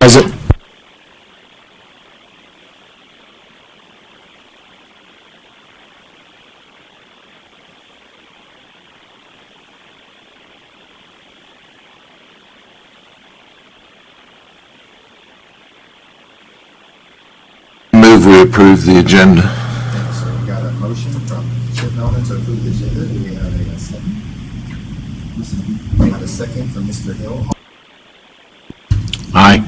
Present. Move we approve the agenda. So we got a motion from Chip Melvin to approve the agenda. Do we have a second? We have a second from Mr. Hill. Aye.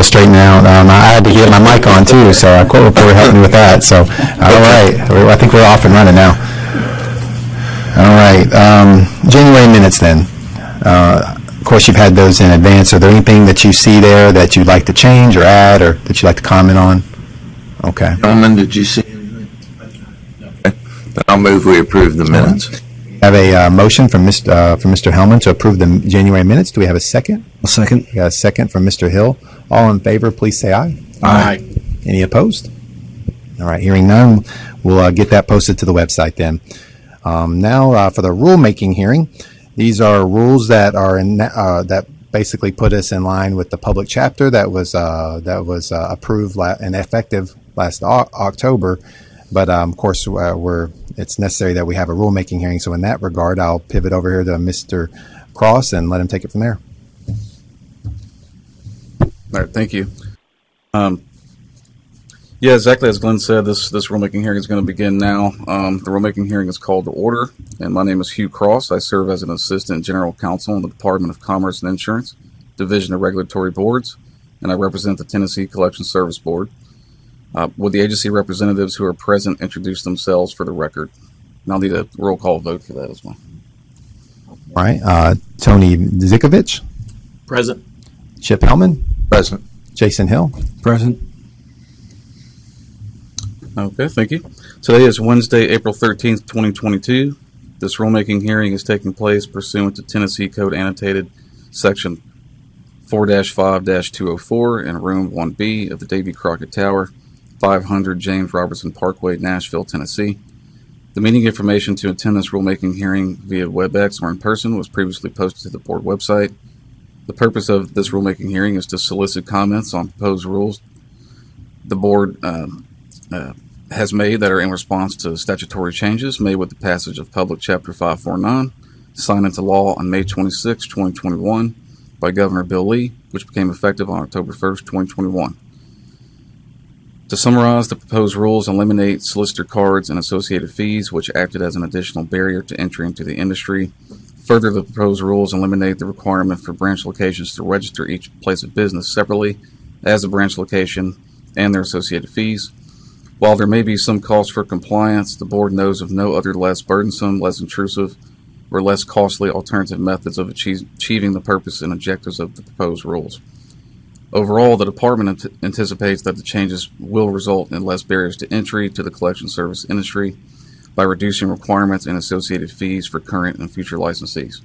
Straighten out. I had to get my mic on too, so our court reporter helped me with that. So, all right, I think we're off and running now. All right, January minutes then. Of course, you've had those in advance. Are there anything that you see there that you'd like to change or add, or that you'd like to comment on? Okay. Gentlemen, did you see anything? Then I'll move we approve the minutes. We have a motion from Mr. Hellman to approve the January minutes. Do we have a second? A second. We got a second from Mr. Hill. All in favor, please say aye. Aye. Any opposed? All right, hearing none, we'll get that posted to the website then. Now for the rulemaking hearing, these are rules that are in that basically put us in line with the public chapter that was approved and effective last October. But of course, it's necessary that we have a rulemaking hearing. So in that regard, I'll pivot over here to Mr. Cross and let him take it from there. All right, thank you. Yeah, exactly as Glenn said, this rulemaking hearing is going to begin now. The rulemaking hearing is called to order, and my name is Hugh Cross. I serve as an Assistant General Counsel in the Department of Commerce and Insurance, Division of Regulatory Boards, and I represent the Tennessee Collection Service Board. Would the agency representatives who are present introduce themselves for the record? And I'll need a roll call vote for that as well. All right, Tony Zikovich. Present. Chip Hellman. Present. Jason Hill. Present. Okay, thank you. Today is Wednesday, April 13th, 2022. This rulemaking hearing is taking place pursuant to Tennessee Code Annotated Section 4-5-204 in Room 1B of the Davy Crockett Tower, 500 James Robertson Parkway, Nashville, Tennessee. The meeting information to attend this rulemaking hearing via WebEx or in person was previously posted to the board website. The purpose of this rulemaking hearing is to solicit comments on proposed rules the board has made that are in response to statutory changes made with the passage of Public Chapter 549, signed into law on May 26, 2021 by Governor Bill Lee, which became effective on October 1st, 2021. To summarize, the proposed rules eliminate solicitor cards and associated fees, which acted as an additional barrier to entry into the industry. Further, the proposed rules eliminate the requirement for branch locations to register each place of business separately as a branch location and their associated fees. While there may be some cost for compliance, the board knows of no other less burdensome, less intrusive, or less costly alternative methods of achieving the purpose and objectives of the proposed rules. Overall, the department anticipates that the changes will result in less barriers to entry to the collection service industry by reducing requirements and associated fees for current and future licensees.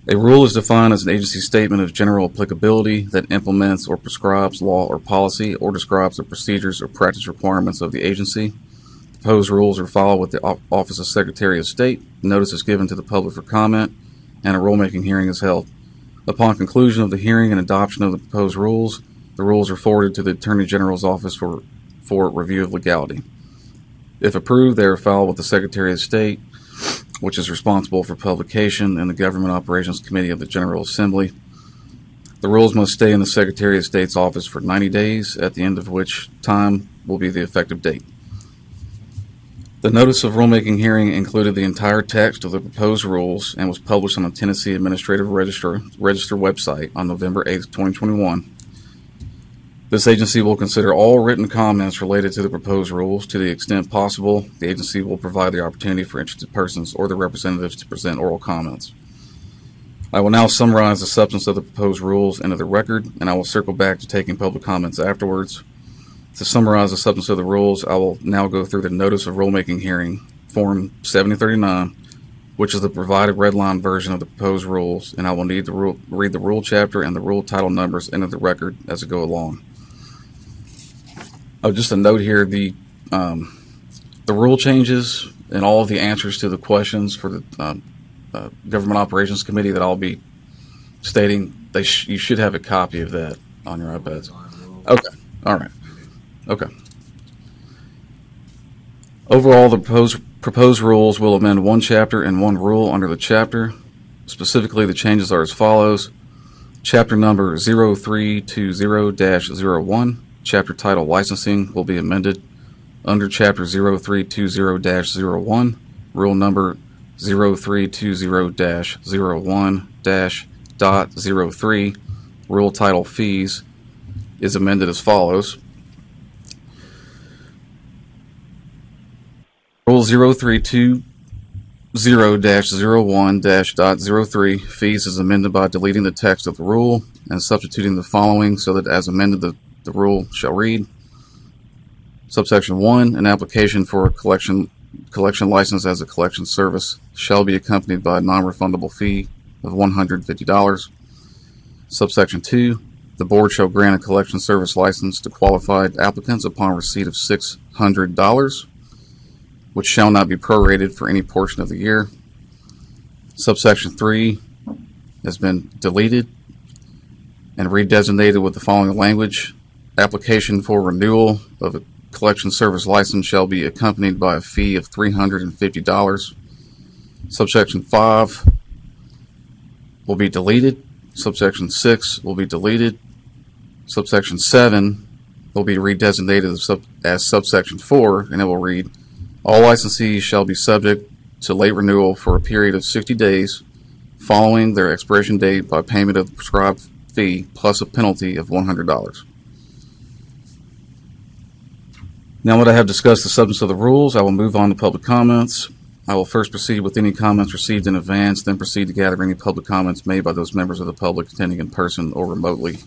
A rule is defined as an agency statement of general applicability that implements or prescribes law or policy or describes the procedures or practice requirements of the agency. Proposed rules are filed with the Office of Secretary of State. Notice is given to the public for comment, and a rulemaking hearing is held. Upon conclusion of the hearing and adoption of the proposed rules, the rules are forwarded to the Attorney General's office for review of legality. If approved, they are filed with the Secretary of State, which is responsible for publication, and the Government Operations Committee of the General Assembly. The rules must stay in the Secretary of State's office for 90 days, at the end of which time will be the effective date. The notice of rulemaking hearing included the entire text of the proposed rules and was published on the Tennessee Administrative Register website on November 8th, 2021. This agency will consider all written comments related to the proposed rules. To the extent possible, the agency will provide the opportunity for interested persons or their representatives to present oral comments. I will now summarize the substance of the proposed rules into the record, and I will circle back to taking public comments afterwards. To summarize the substance of the rules, I will now go through the Notice of Rulemaking Hearing, Form 7039, which is the provided red line version of the proposed rules, and I will need to read the rule chapter and the rule title numbers into the record as I go along. Oh, just a note here, the rule changes and all of the answers to the questions for the Government Operations Committee that I'll be stating, you should have a copy of that on your iPads. Okay, all right. Okay. Overall, the proposed rules will amend one chapter and one rule under the chapter. Specifically, the changes are as follows. Chapter number 0320-01, chapter title licensing, will be amended. Under chapter 0320-01, rule number 0320-01-.03, rule title fees, is amended as follows. Rule 0320-01-.03, fees, is amended by deleting the text of the rule and substituting the following so that as amended the rule shall read. Subsection 1, an application for a collection license as a collection service shall be accompanied by a non-refundable fee of $150. Subsection 2, the board shall grant a collection service license to qualified applicants upon receipt of $600, which shall not be prorated for any portion of the year. Subsection 3 has been deleted and redesignated with the following language. Application for renewal of a collection service license shall be accompanied by a fee of $350. Subsection 5 will be deleted. Subsection 6 will be deleted. Subsection 7 will be redesignated as subsection 4, and it will read, all licensees shall be subject to late renewal for a period of 60 days following their expiration date by payment of the prescribed fee plus a penalty of $100. Now that I have discussed the substance of the rules, I will move on to public comments. I will first proceed with any comments received in advance, then proceed to gather any public comments made by those members of the public attending in person or remotely.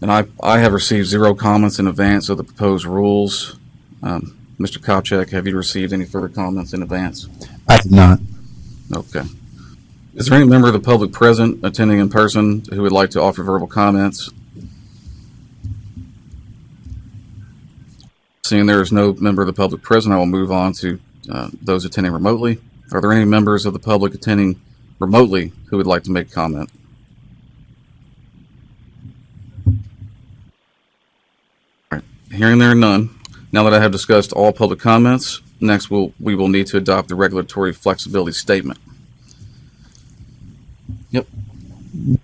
And I have received 0 comments in advance of the proposed rules. Mr. Kopchak, have you received any further comments in advance? I did not. Okay. Is there any member of the public present attending in person who would like to offer verbal comments? Seeing there is no member of the public present, I will move on to those attending remotely. Are there any members of the public attending remotely who would like to make a comment? All right. Hearing there are none, now that I have discussed all public comments, next we will need to adopt the regulatory flexibility statement. Yep.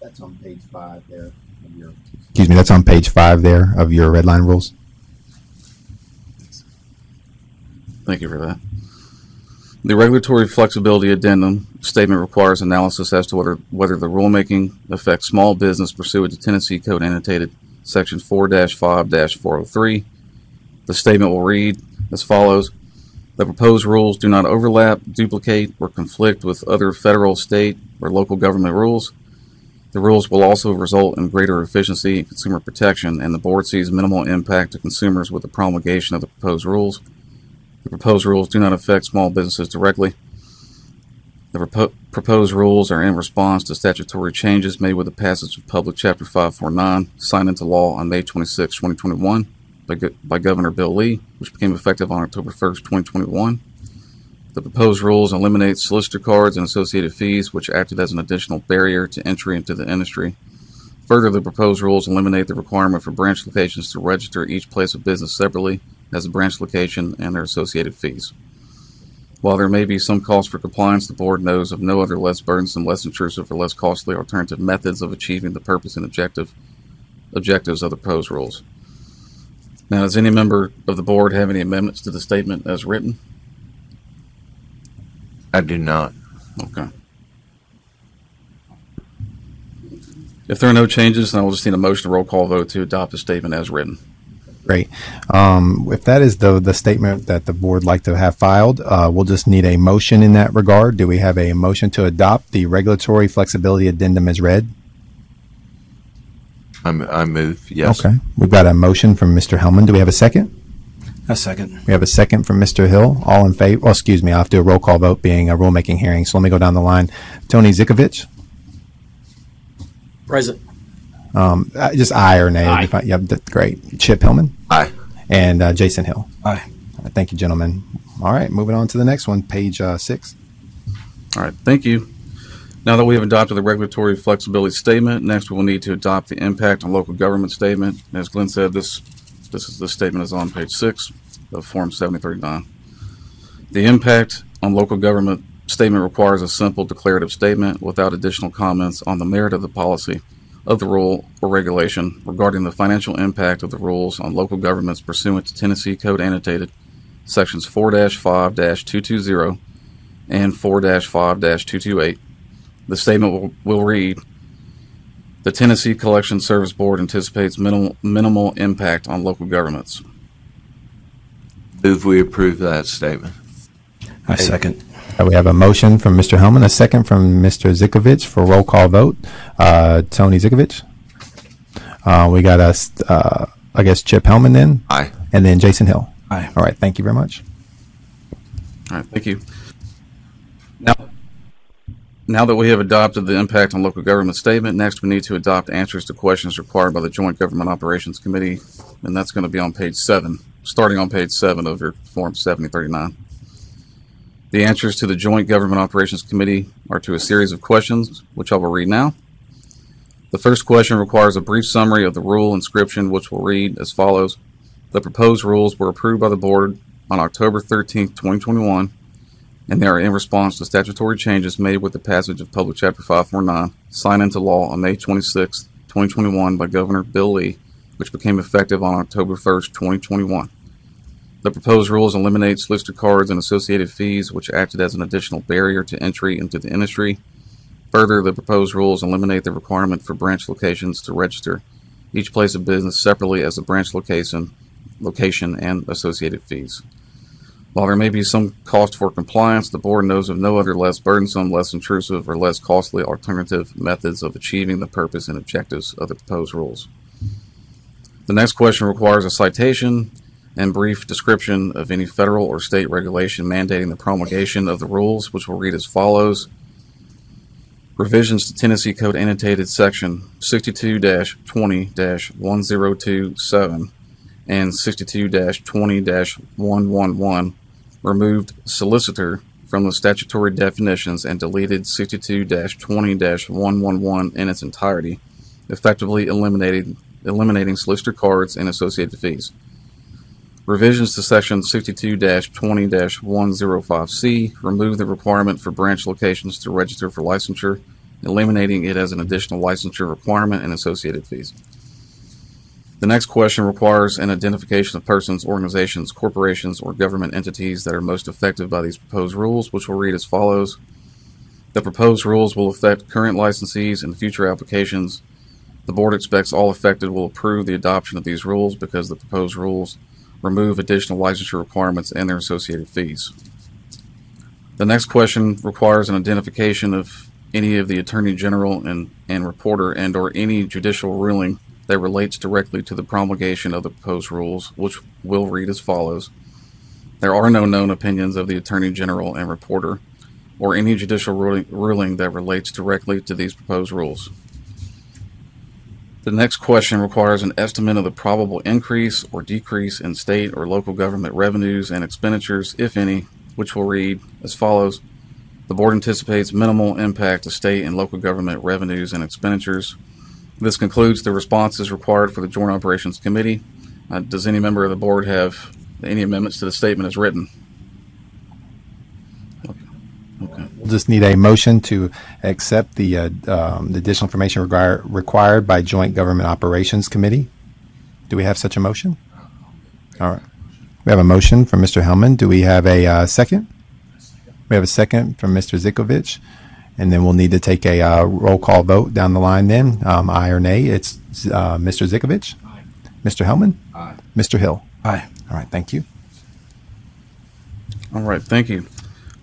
That's on page 5 there of your. Excuse me, that's on page 5 there of your red line rules. Thank you for that. The regulatory flexibility addendum statement requires analysis as to whether the rulemaking affects small business pursuant to Tennessee Code annotated Section 4-5-403. The statement will read as follows. The proposed rules do not overlap, duplicate, or conflict with other federal, state, or local government rules. The rules will also result in greater efficiency and consumer protection, and the board sees minimal impact to consumers with the promulgation of the proposed rules. The proposed rules do not affect small businesses directly. The proposed rules are in response to statutory changes made with the passage of Public Chapter 549, signed into law on May 26, 2021 by Governor Bill Lee, which became effective on October 1st, 2021. The proposed rules eliminate solicitor cards and associated fees, which acted as an additional barrier to entry into the industry. Further, the proposed rules eliminate the requirement for branch locations to register each place of business separately as a branch location and their associated fees. While there may be some cost for compliance, the board knows of no other less burdensome, less intrusive, or less costly alternative methods of achieving the purpose and objectives of the proposed rules. Now, does any member of the board have any amendments to the statement as written? I do not. Okay. If there are no changes, then I will just need a motion to roll call vote to adopt the statement as written. Great. If that is the statement that the board like to have filed, we'll just need a motion in that regard. Do we have a motion to adopt the regulatory flexibility addendum as read? I move, yes. Okay. We've got a motion from Mr. Hellman. Do we have a second? A second. We have a second from Mr. Hill. All in favor? Oh, excuse me. I'll have to do a roll call vote being a rulemaking hearing. So let me go down the line. Tony Zikovich? Present. Just aye or nay. Aye. Yep, that's great. Chip Hillman? Aye. And Jason Hill. Aye. Thank you, gentlemen. All right, moving on to the next one, page 6. All right, thank you. Now that we have adopted the regulatory flexibility statement, next we will need to adopt the impact on local government statement. As Glenn said, this statement is on page 6 of Form 7039. The impact on local government statement requires a simple declarative statement without additional comments on the merit of the policy of the rule or regulation regarding the financial impact of the rules on local governments pursuant to Tennessee Code Annotated Sections 4-5-220 and 4-5-228. The statement will read, the Tennessee Collection Service Board anticipates minimal impact on local governments. Move we approve that statement. I second. We have a motion from Mr. Hellman, a second from Mr. Zikovich for roll call vote. Tony Zikovich. We got I guess Chip Hellman then, Aye. and then Jason Hill. Aye. All right, thank you very much. All right, thank you. Now that we have adopted the impact on local government statement, next we need to adopt answers to questions required by the Joint Government Operations Committee, and that's going to be on page 7, starting on page 7 of your Form 7039. The answers to the Joint Government Operations Committee are to a series of questions, which I will read now. The first question requires a brief summary of the rule inscription, which will read as follows. The proposed rules were approved by the board on October 13, 2021, and they are in response to statutory changes made with the passage of Public Chapter 549, signed into law on May 26, 2021 by Governor Bill Lee, which became effective on October 1, 2021. The proposed rules eliminate solicitor cards and associated fees, which acted as an additional barrier to entry into the industry. Further, the proposed rules eliminate the requirement for branch locations to register each place of business separately as a branch location and associated fees. While there may be some cost for compliance, the board knows of no other less burdensome, less intrusive, or less costly alternative methods of achieving the purpose and objectives of the proposed rules. The next question requires a citation and brief description of any federal or state regulation mandating the promulgation of the rules, which will read as follows. Revisions to Tennessee Code Annotated Section 62-20-1027 and 62-20-111 removed solicitor from the statutory definitions and deleted 62-20-111 in its entirety, effectively eliminating solicitor cards and associated fees. Revisions to Section 62-20-105C remove the requirement for branch locations to register for licensure, eliminating it as an additional licensure requirement and associated fees. The next question requires an identification of persons, organizations, corporations, or government entities that are most affected by these proposed rules, which will read as follows. The proposed rules will affect current licensees and future applications. The board expects all affected will approve the adoption of these rules because the proposed rules remove additional licensure requirements and their associated fees. The next question requires an identification of any of the Attorney General and reporter and or any judicial ruling that relates directly to the promulgation of the proposed rules, which will read as follows. There are no known opinions of the Attorney General and reporter or any judicial ruling that relates directly to these proposed rules. The next question requires an estimate of the probable increase or decrease in state or local government revenues and expenditures, if any, which will read as follows. The board anticipates minimal impact to state and local government revenues and expenditures. This concludes the responses required for the Joint Operations Committee. Does any member of the board have any amendments to the statement as written? Okay. We'll just need a motion to accept the additional information required by Joint Government Operations Committee. Do we have such a motion? All right. We have a motion from Mr. Hellman. Do we have a second? We have a second from Mr. Zikovich. And then we'll need to take a roll call vote down the line then. Aye or nay. It's Mr. Zikovich. Aye. Mr. Hellman. Aye. Mr. Hill. Aye. All right. Thank you. All right, thank you.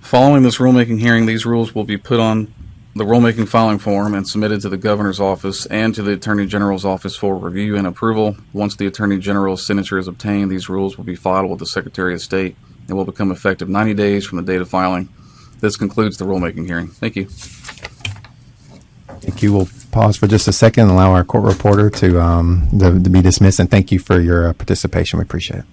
Following this rulemaking hearing, these rules will be put on the rulemaking filing form and submitted to the Governor's office and to the Attorney General's office for review and approval. Once the Attorney General's signature is obtained, these rules will be filed with the Secretary of State and will become effective 90 days from the date of filing. This concludes the rulemaking hearing. Thank you. Thank you. We'll pause for just a second and allow our court reporter to be dismissed. And thank you for your participation. We appreciate it.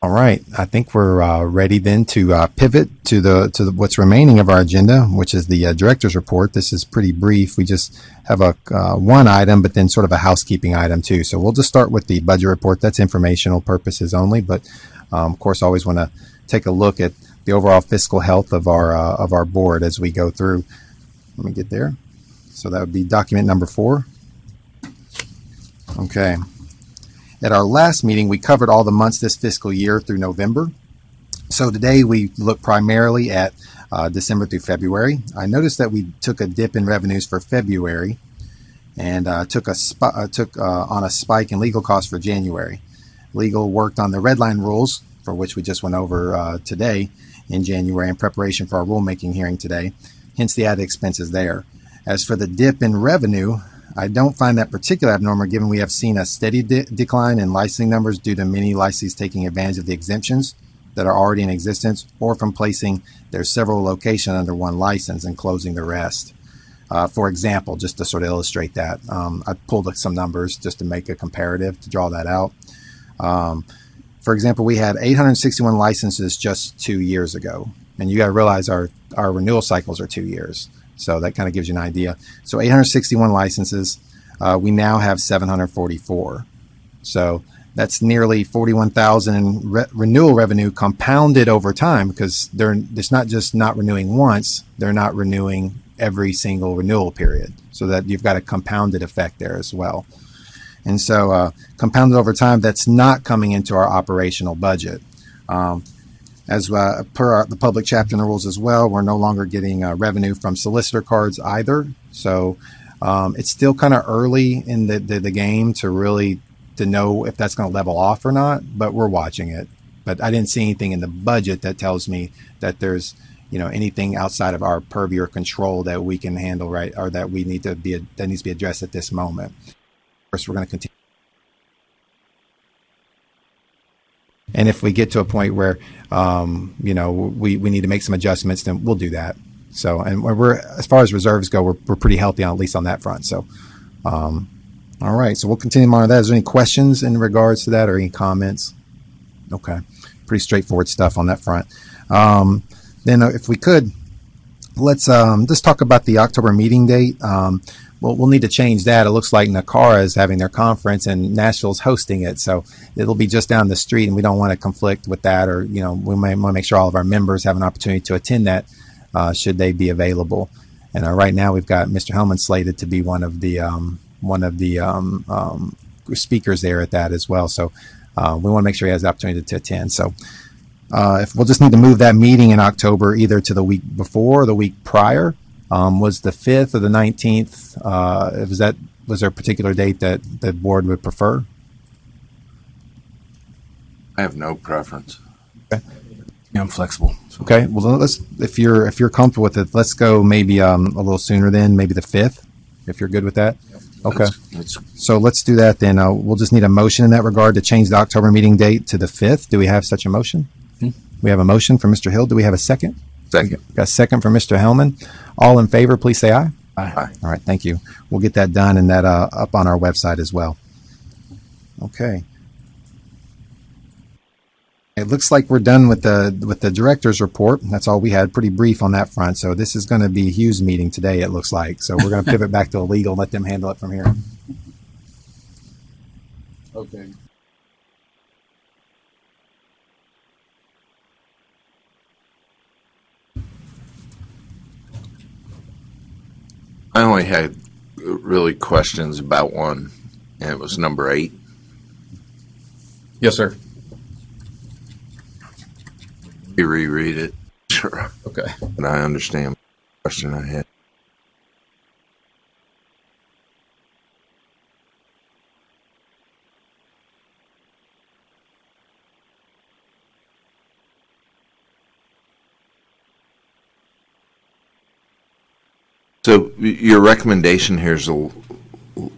All right, I think we're ready then to pivot to the what's remaining of our agenda, which is the director's report. This is pretty brief. We just have a one item, but then sort of a housekeeping item too. So we'll just start with the budget report. That's informational purposes only, but of course, always want to take a look at the overall fiscal health of our board as we go through. Let me get there. So that would be document number 4. Okay. At our last meeting, we covered all the months this fiscal year through November. So today we look primarily at December through February. I noticed that we took a dip in revenues for February and took on a spike in legal costs for January. Legal worked on the red line rules, for which we just went over today in January in preparation for our rulemaking hearing today, hence the added expenses there. As for the dip in revenue, I don't find that particularly abnormal given we have seen a steady decline in licensing numbers due to many licensees taking advantage of the exemptions that are already in existence or from placing their several locations under one license and closing the rest. For example, just to sort of illustrate that, I pulled some numbers just to make a comparative to draw that out. For example, we had 861 licenses just 2 years ago. And you got to realize our renewal cycles are 2 years. So that kind of gives you an idea. So 861 licenses, we now have 744. So that's nearly 41,000 in renewal revenue compounded over time because it's not just not renewing once, they're not renewing every single renewal period. So that you've got a compounded effect there as well. And so compounded over time, that's not coming into our operational budget. As per the public chapter in the rules as well, we're no longer getting revenue from solicitor cards either. So it's still kind of early in the game to know if that's going to level off or not, but we're watching it. But I didn't see anything in the budget that tells me that there's anything outside of our purview or control that we can handle, right, or that we need to that needs to be addressed at this moment. Of course, we're going to continue. And if we get to a point where, we need to make some adjustments, then we'll do that. So, and we're as far as reserves go, we're pretty healthy at least on that front. So, all right. So we'll continue on that. Is there any questions in regards to that or any comments? Okay. Pretty straightforward stuff on that front. Then if we could, let's just talk about the October meeting date. We'll need to change that. It looks like NACARA is having their conference and Nashville's hosting it. So it'll be just down the street and we don't want to conflict with that, or, we might want to make sure all of our members have an opportunity to attend that should they be available. And right now we've got Mr. Hellman slated to be one of the speakers there at that as well. So we want to make sure he has the opportunity to attend. So if we'll just need to move that meeting in October either to the week before or the week prior. Was the 5th or the 19th? Was there a particular date that the board would prefer? I have no preference. Okay. Yeah, I'm flexible. So. Okay. Well, if you're comfortable with it, let's go maybe a little sooner then, maybe the 5th, if you're good with that. Okay. So let's do that then. We'll just need a motion in that regard to change the October meeting date to the 5th. Do we have such a motion? We have a motion from Mr. Hill. Do we have a second? Second. Got a second from Mr. Hellman. All in favor, please say aye. Aye. All right, thank you. We'll get that done and that up on our website as well. Okay. It looks like we're done with the director's report. That's all we had. Pretty brief on that front. So this is going to be Hugh's meeting today, it looks like. So we're going to pivot back to legal and let them handle it from here. Okay. I only had really questions about one, And it was number 8. Yes, sir. You reread it. Sure. Okay. But I understand the question I had. So your recommendation here is a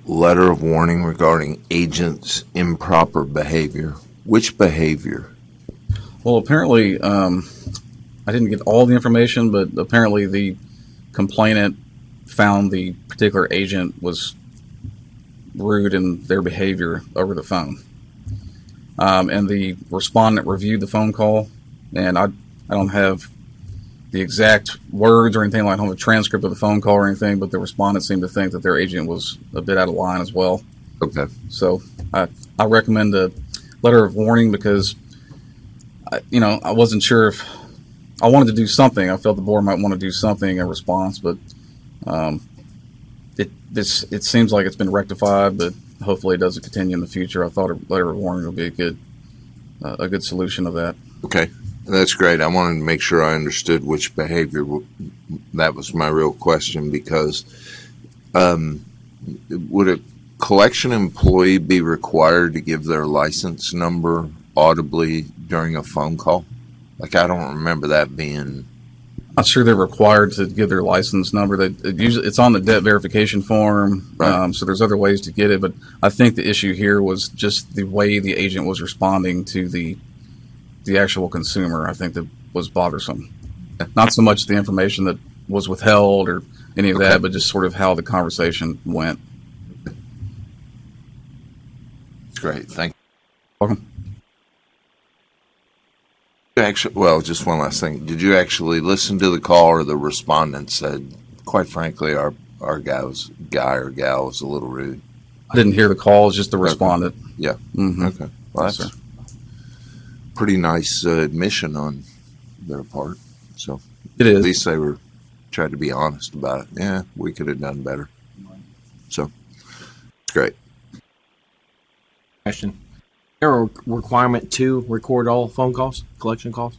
letter of warning regarding agents' improper behavior. Which behavior? Well, apparently, I didn't get all the information, but apparently the complainant found the particular agent was rude in their behavior over the phone. And the respondent reviewed the phone call, and I don't have the exact words or anything. Like, I don't have a transcript of the phone call or anything, but the respondent seemed to think that their agent was a bit out of line as well. Okay. So I recommend a letter of warning because, I wasn't sure if I wanted to do something. I felt the board might want to do something in response, but it seems like it's been rectified, but hopefully it doesn't continue in the future. I thought a letter of warning would be a good solution of that. Okay. That's great. I wanted to make sure I understood which behavior. That was my real question, because would a collection employee be required to give their license number audibly during a phone call? Like, I don't remember that being. Not sure they're required to give their license number. It's on the debt verification form, Right. So there's other ways to get it. But I think the issue here was just the way the agent was responding to the actual consumer. I think that was bothersome. Not so much the information that was withheld or any of that, but just sort of how the conversation went. Great. Thank you. Welcome. Well, just one last thing. Did you actually listen to the call, or the respondent said, quite frankly, our guy or gal was a little rude? I didn't hear the call. It's just the respondent. Yeah. Mm-hmm. Okay. Well, Yes, that's sir. pretty nice admission on their part. So It at is. least they tried to be honest about it. Yeah, we could have done better. So it's great. Question. Is there a requirement to record all phone calls, collection calls?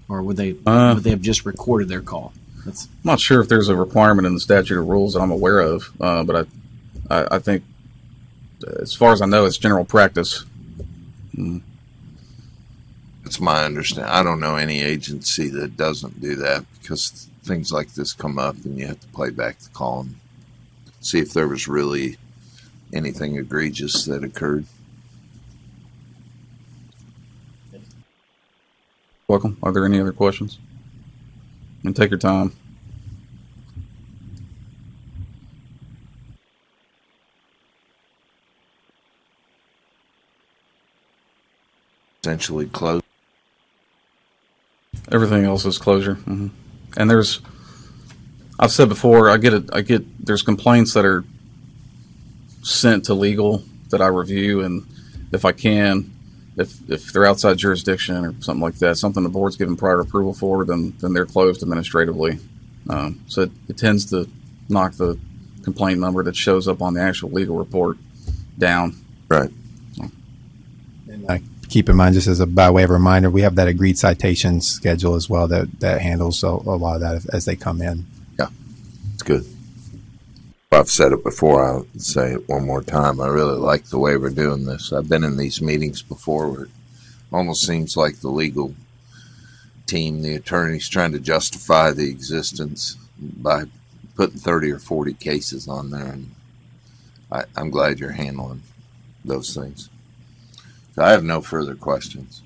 Or would they have just recorded their call? I'm not sure if there's a requirement in the statute of rules that I'm aware of, but I think, as far as I know, it's general practice. It's my understanding. I don't know any agency that doesn't do that, because things like this come up and you have to play back the call and see if there was really anything egregious that occurred. Welcome. Are there any other questions? And take your time. Essentially closed. Everything else is closure. Mm-hmm. And I've said before, there's complaints that are sent to legal that I review, and if I can, if they're outside jurisdiction or something like that, something the board's given prior approval for, then they're closed administratively. So it tends to knock the complaint number that shows up on the actual legal report down. Right. And keep in mind, just as by way of a reminder, we have that agreed citation schedule as well that handles a lot of that as they come in. Yeah, it's good. I've said it before. I'll say it one more time. I really like the way we're doing this. I've been in these meetings before where it almost seems like the legal team, the attorneys, trying to justify the existence by putting 30 or 40 cases on there. And I'm glad you're handling those things. So I have no further questions.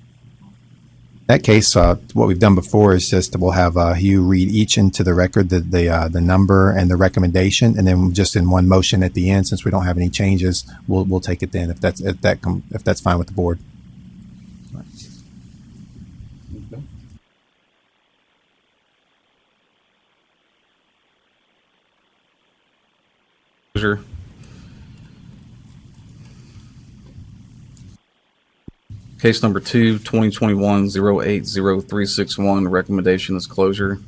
In that case, what we've done before is just we'll have Hugh read each into the record, the number and the recommendation, and then just in one motion at the end, since we don't have any changes, we'll take it then if that's fine with the board. Closure. Case number 2, 2021-080361. Recommendation is closure.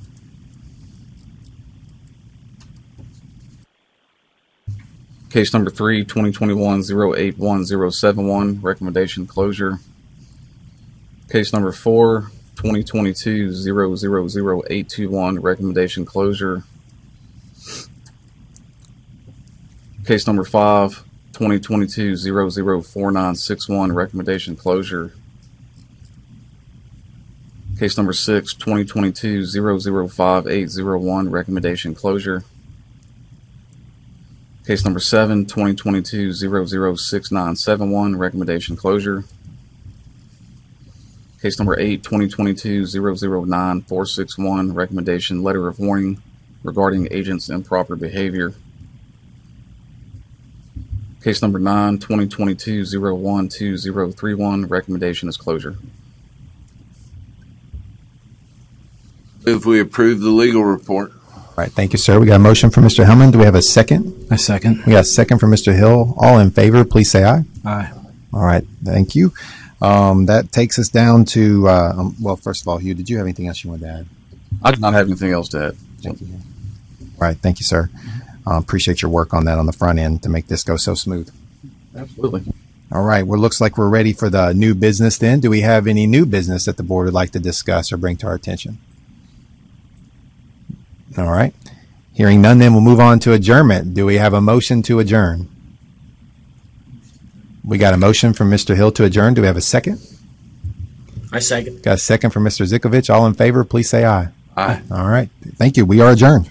Case number 3, 2021-081-071, recommendation closure. Case number 4, 2022-000-821, recommendation closure. Case number 5, 2022-004961, recommendation closure. Case number 6, 2022-005801, recommendation closure. Case number 7, 2022-006971, recommendation closure. Case number 8, 2022-009461, recommendation letter of warning regarding agents' improper behavior. Case number 9, 2022-012031, recommendation is closure. If we approve the legal report. All right, thank you, sir. We got a motion from Mr. Hellman. Do we have a second? A second. We got a second from Mr. Hill. All in favor, please say aye. Aye. All right, thank you. That takes us down to, well, first of all, Hugh, did you have anything else you wanted to add? I do not have anything else to add. Thank you. All right, thank you, sir. Appreciate your work on that on the front end to make this go so smooth. Absolutely. All right, well, looks like we're ready for the new business then. Do we have any new business that the board would like to discuss or bring to our attention? All right. Hearing none, then we'll move on to adjournment. Do we have a motion to adjourn? We got a motion from Mr. Hill to adjourn. Do we have a second? I second. Got a second from Mr. Zikovich. All in favor, please say aye. Aye. All right. Thank you. We are adjourned.